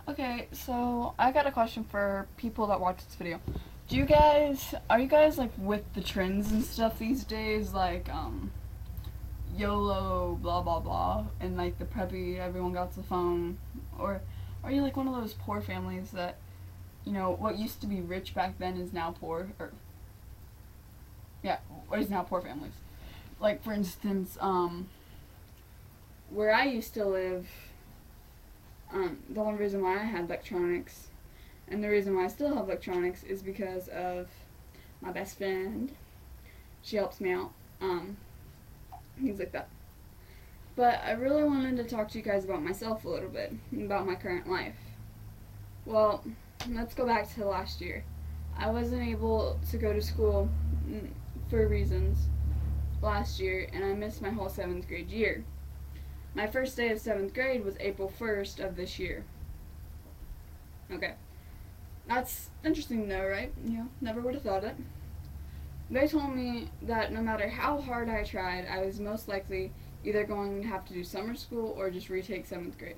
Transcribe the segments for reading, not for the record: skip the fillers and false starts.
Okay, so I got a question for people that watch this video. Are you guys like with the trends and stuff these days? Like, YOLO, blah blah blah, and like the preppy, everyone got the phone? Or are you like one of those poor families that, what used to be rich back then is now poor? Or, yeah, or is now poor families? Like, for instance, where I used to live, the only reason why I had electronics and the reason why I still have electronics is because of my best friend. She helps me out. Things like that. But I really wanted to talk to you guys about myself a little bit, about my current life. Well, let's go back to last year. I wasn't able to go to school for reasons last year, and I missed my whole 7th grade year. My first day of 7th grade was April 1st of this year. Okay. That's interesting to know, right? Never would have thought it. They told me that no matter how hard I tried, I was most likely either going to have to do summer school or just retake 7th grade.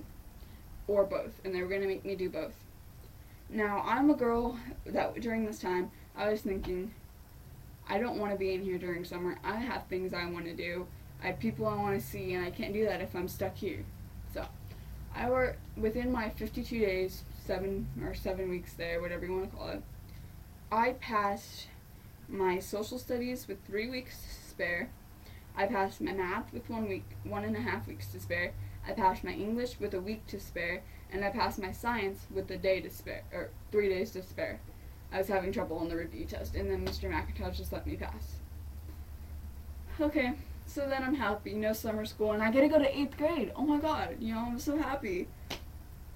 Or both. And they were going to make me do both. Now, I'm a girl that during this time, I was thinking, I don't want to be in here during summer. I have things I want to do. I have people I want to see, and I can't do that if I'm stuck here. So, I were within my 52 days, 7 weeks there, whatever you want to call it. I passed my social studies with 3 weeks to spare. I passed my math with 1.5 weeks to spare. I passed my English with a week to spare, and I passed my science with a day to spare, or 3 days to spare. I was having trouble on the review test, and then Mr. McIntosh just let me pass. Okay, so then I'm happy, summer school, and I get to go to 8th grade. Oh my god, I'm so happy.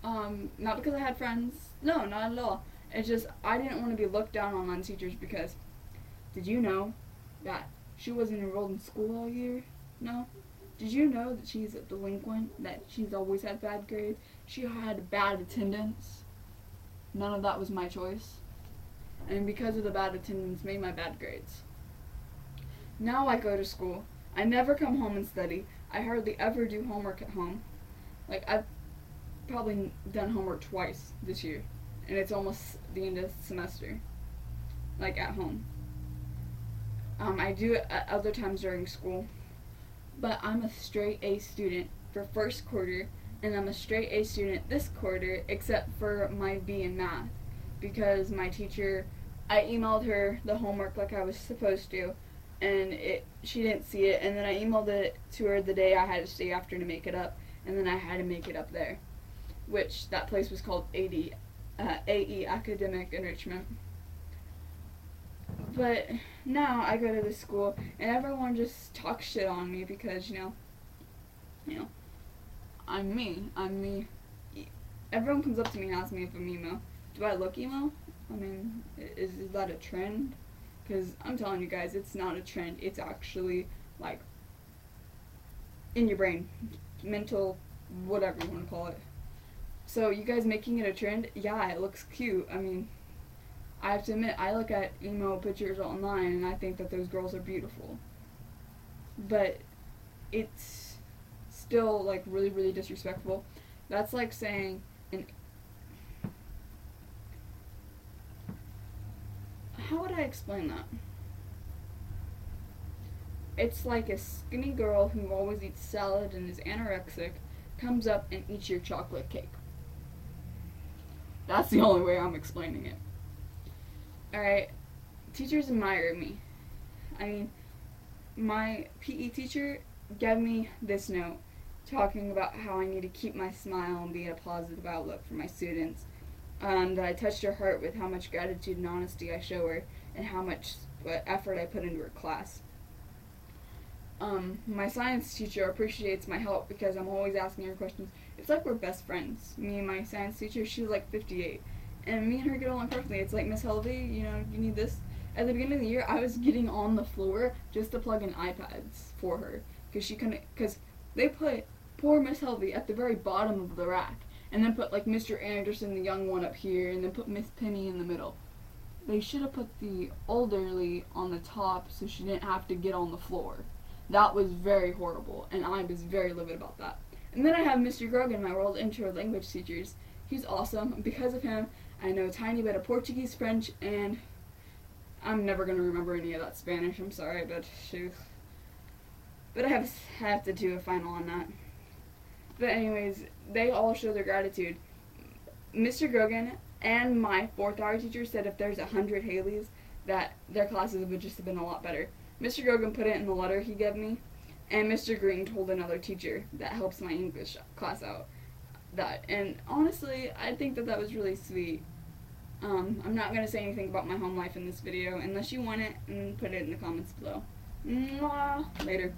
Not because I had friends. No, not at all. It's just, I didn't want to be looked down on teachers because, did you know that she wasn't enrolled in school all year? No? Did you know that she's a delinquent, that she's always had bad grades? She had bad attendance. None of that was my choice. And because of the bad attendance, made my bad grades. Now I go to school. I never come home and study. I hardly ever do homework at home. Like, I've probably done homework twice this year. And it's almost the end of the semester. Like, at home. I do it at other times during school. But I'm a straight A student for first quarter, and I'm a straight A student this quarter, except for my B in math. Because my teacher, I emailed her the homework like I was supposed to, and she didn't see it, and then I emailed it to her the day I had to stay after to make it up, and then I had to make it up there, which that place was called AE, Academic Enrichment. But now I go to this school, and everyone just talks shit on me because, I'm me. Everyone comes up to me and asks me if I'm emo. Do I look emo? I mean, is that a trend? Because I'm telling you guys, it's not a trend. It's actually, like, in your brain. Mental, whatever you want to call it. So, you guys making it a trend? Yeah, it looks cute. I mean, I have to admit, I look at emo pictures online and I think that those girls are beautiful. But it's still, like, really, really disrespectful. That's like saying how would I explain that? It's like a skinny girl who always eats salad and is anorexic comes up and eats your chocolate cake. That's the only way I'm explaining it. Alright, teachers admire me. I mean, my PE teacher gave me this note talking about how I need to keep my smile and be a positive outlook for my students. That I touched her heart with how much gratitude and honesty I show her and how much effort I put into her class. My science teacher appreciates my help because I'm always asking her questions. It's like we're best friends. Me and my science teacher, she's like 58. And me and her get along perfectly. It's like, Miss Helvey, you need this. At the beginning of the year, I was getting on the floor just to plug in iPads for her. Because they put poor Miss Helvey at the very bottom of the rack. And then put, like, Mr. Anderson, the young one, up here. And then put Miss Penny in the middle. They should have put the elderly on the top so she didn't have to get on the floor. That was very horrible. And I was very livid about that. And then I have Mr. Grogan, my world intro language teachers. He's awesome. Because of him, I know a tiny bit of Portuguese, French, and I'm never going to remember any of that Spanish. I'm sorry, but shoot. But I have to do a final on that. But anyways, they all show their gratitude. Mr. Grogan and my 4th hour teacher said if there's 100 Haleys, that their classes would just have been a lot better. Mr. Grogan put it in the letter he gave me, and Mr. Green told another teacher that helps my English class out that. And honestly, I think that was really sweet. I'm not going to say anything about my home life in this video unless you want it, and put it in the comments below. Mwah! Later.